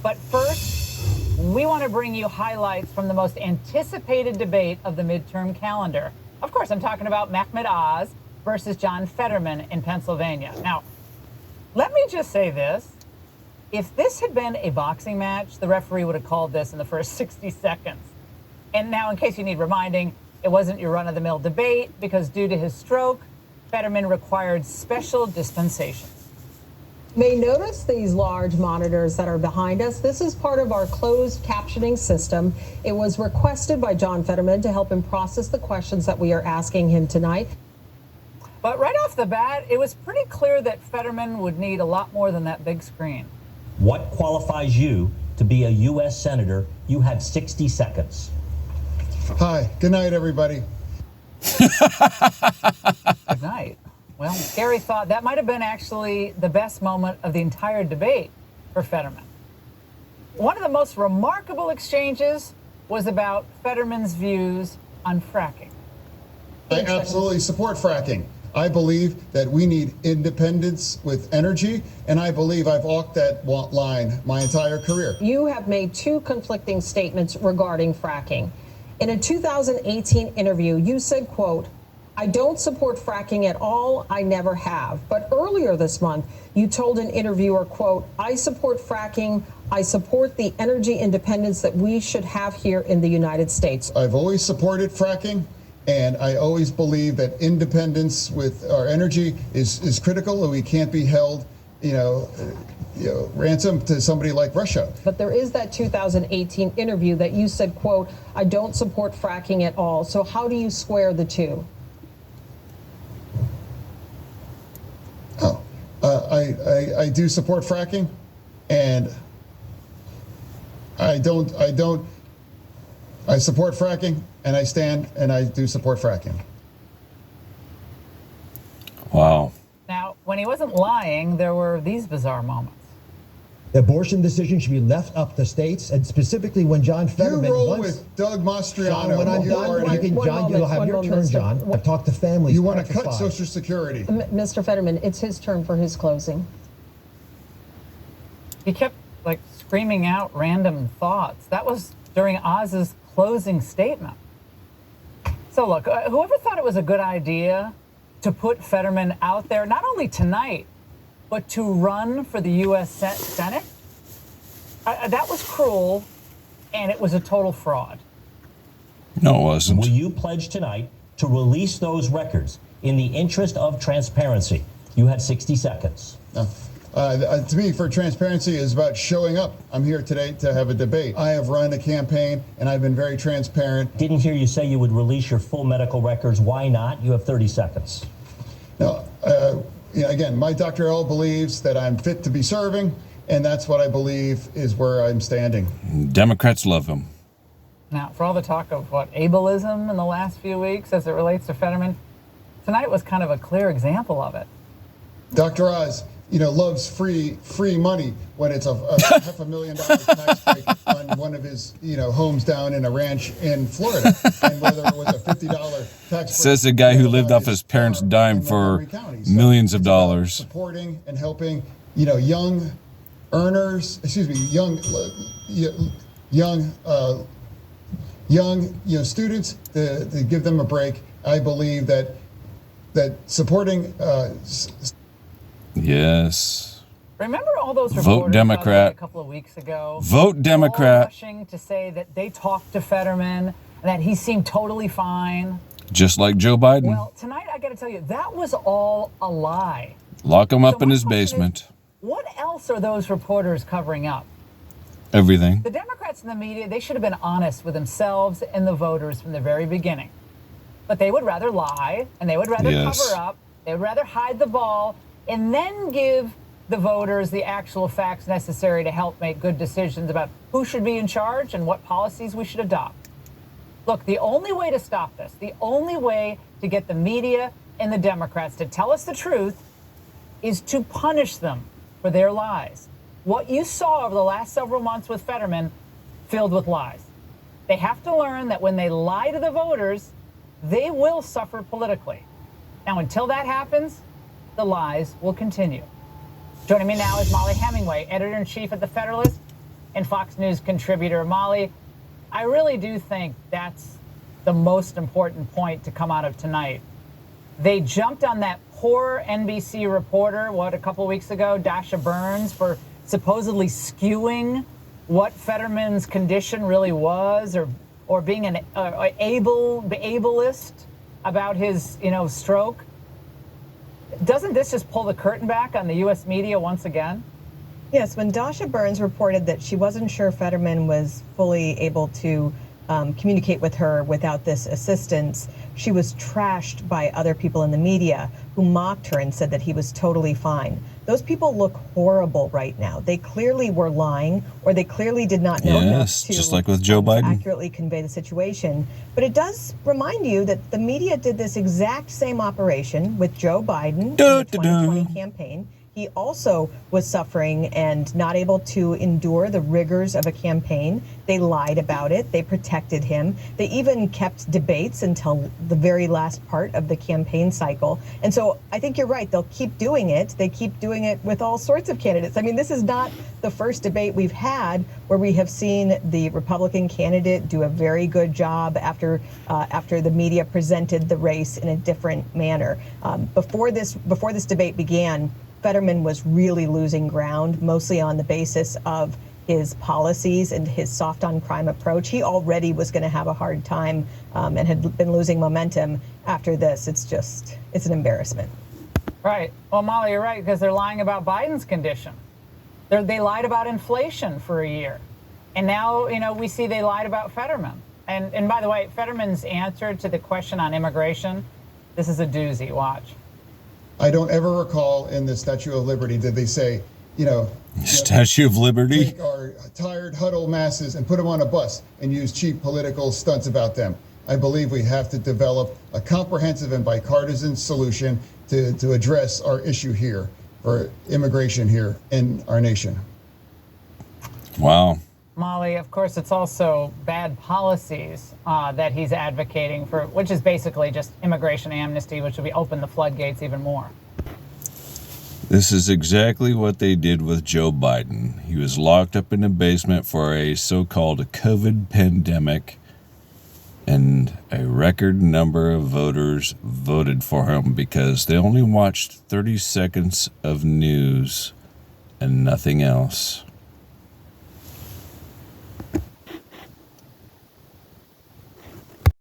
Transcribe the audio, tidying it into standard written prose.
But first, we want to bring you highlights from the most anticipated debate of the midterm calendar. Of course, I'm talking about Mehmet Oz versus John Fetterman in Pennsylvania. Now, let me just say this. If this had been a boxing match, the referee would have called this in the first 60 seconds. And now, in case you need reminding, it wasn't your run-of-the-mill debate because due to his stroke, Fetterman required special dispensations. You may notice these large monitors that are behind us. This is part of our closed captioning system. It was requested by John Fetterman to help him process the questions that we are asking him tonight. But right off the bat, it was pretty clear that Fetterman would need a lot more than that big screen. What qualifies you to be a U.S. Senator? You have 60 seconds. Hi. Good night, everybody. Good night. Well, Gary thought that might have been actually the best moment of the entire debate for Fetterman. One of the most remarkable exchanges was about Fetterman's views on fracking. I absolutely support fracking. I believe that we need independence with energy, and I believe I've walked that line my entire career. You have made two conflicting statements regarding fracking. In a 2018 interview, you said, quote, "I don't support fracking at all. I never have." But earlier this month, you told an interviewer, quote, "I support fracking. I support the energy independence that we should have here in the United States." I've always supported fracking. And I always believe that independence with our energy is critical, and we can't be held, ransom to somebody like Russia. But there is that 2018 interview that you said, quote, "I don't support fracking at all." So how do you square the two? I do support fracking, and I support fracking, and I stand and I do support fracking. Wow. Now, when he wasn't lying, there were these bizarre moments. The abortion decision should be left up to states, and specifically when John Fetterman... You roll with Doug Mastriano. John, when I'm done, John, you'll have your turn, John. I've talked to families. You want to cut Social Security. Mr. Fetterman, it's his turn for his closing. He kept, screaming out random thoughts. That was during Oz's closing statement. So look, whoever thought it was a good idea to put Fetterman out there, not only tonight, but to run for the U.S. Senate, that was cruel, and it was a total fraud. No, it wasn't. Will you pledge tonight to release those records in the interest of transparency? You have 60 seconds. To me, for transparency is about showing up. I'm here today to have a debate. I have run a campaign, and I've been very transparent. Didn't hear you say you would release your full medical records. Why not? You have 30 seconds. No, again, my Dr. L believes that I'm fit to be serving, and that's what I believe is where I'm standing. Democrats love him. Now, for all the talk of ableism in the last few weeks as it relates to Fetterman, tonight was kind of a clear example of it. Dr. Oz, loves free money when it's a $500,000 tax break on one of his, homes down in a ranch in Florida, and whether it was a $50 tax break. Says the guy who lived off his parents' dime for millions of dollars. Supporting and helping, young earners, young students to give them a break. I believe that supporting. Yes. Remember all those reporters Vote Democrat. a couple of weeks ago? Vote Democrat. All rushing to say that they talked to Fetterman and that he seemed totally fine. Just like Joe Biden. Well, tonight I got to tell you, that was all a lie. Lock him up in his basement. What else are those reporters covering up? Everything. The Democrats and the media, they should have been honest with themselves and the voters from the very beginning. But they would rather lie, and they would rather cover up, they would rather hide the ball, and then give the voters the actual facts necessary to help make good decisions about who should be in charge and what policies we should adopt. Look, the only way to stop this, the only way to get the media and the Democrats to tell us the truth is to punish them for their lies. What you saw over the last several months with Fetterman, filled with lies. They have to learn that when they lie to the voters, they will suffer politically. Now, until that happens, the lies will continue. Joining me now is Molly Hemingway, editor-in-chief at The Federalist. and Fox News contributor. Molly, I really do think that's the most important point to come out of tonight. They jumped on that poor NBC reporter, a couple weeks ago, Dasha Burns, for supposedly skewing what Fetterman's condition really was, or being an ableist about his, stroke. Doesn't this just pull the curtain back on the U.S. media once again? Yes, when Dasha Burns reported that she wasn't sure Fetterman was fully able to communicate with her without this assistance, she was trashed by other people in the media who mocked her and said that he was totally fine. Those people look horrible right now. They clearly were lying, or they clearly did not know enough to, just like with Joe Biden, accurately convey the situation. But it does remind you that the media did this exact same operation with Joe Biden in the 2020 campaign. He also was suffering and not able to endure the rigors of a campaign. They lied about it. They protected him. They even kept debates until the very last part of the campaign cycle. And so I think you're right. They'll keep doing it. They keep doing it with all sorts of candidates. I mean, this is not the first debate we've had where we have seen the Republican candidate do a very good job after the media presented the race in a different manner. Before this debate began, Fetterman was really losing ground, mostly on the basis of his policies and his soft on crime approach. He already was going to have a hard time and had been losing momentum after this. It's an embarrassment. Right. Well, Molly, you're right, because they're lying about Biden's condition. They lied about inflation for a year. And now, we see they lied about Fetterman. And by the way, Fetterman's answer to the question on immigration, this is a doozy. Watch. I don't ever recall in the Statue of Liberty did they say, Statue of Liberty, take our tired huddle masses and put them on a bus and use cheap political stunts about them. I believe we have to develop a comprehensive and bipartisan solution to address our issue here, or immigration here in our nation. Wow. Molly, of course, it's also bad policies that he's advocating for, which is basically just immigration amnesty, which would open the floodgates even more. This is exactly what they did with Joe Biden. He was locked up in a basement for a so-called COVID pandemic, and a record number of voters voted for him because they only watched 30 seconds of news and nothing else.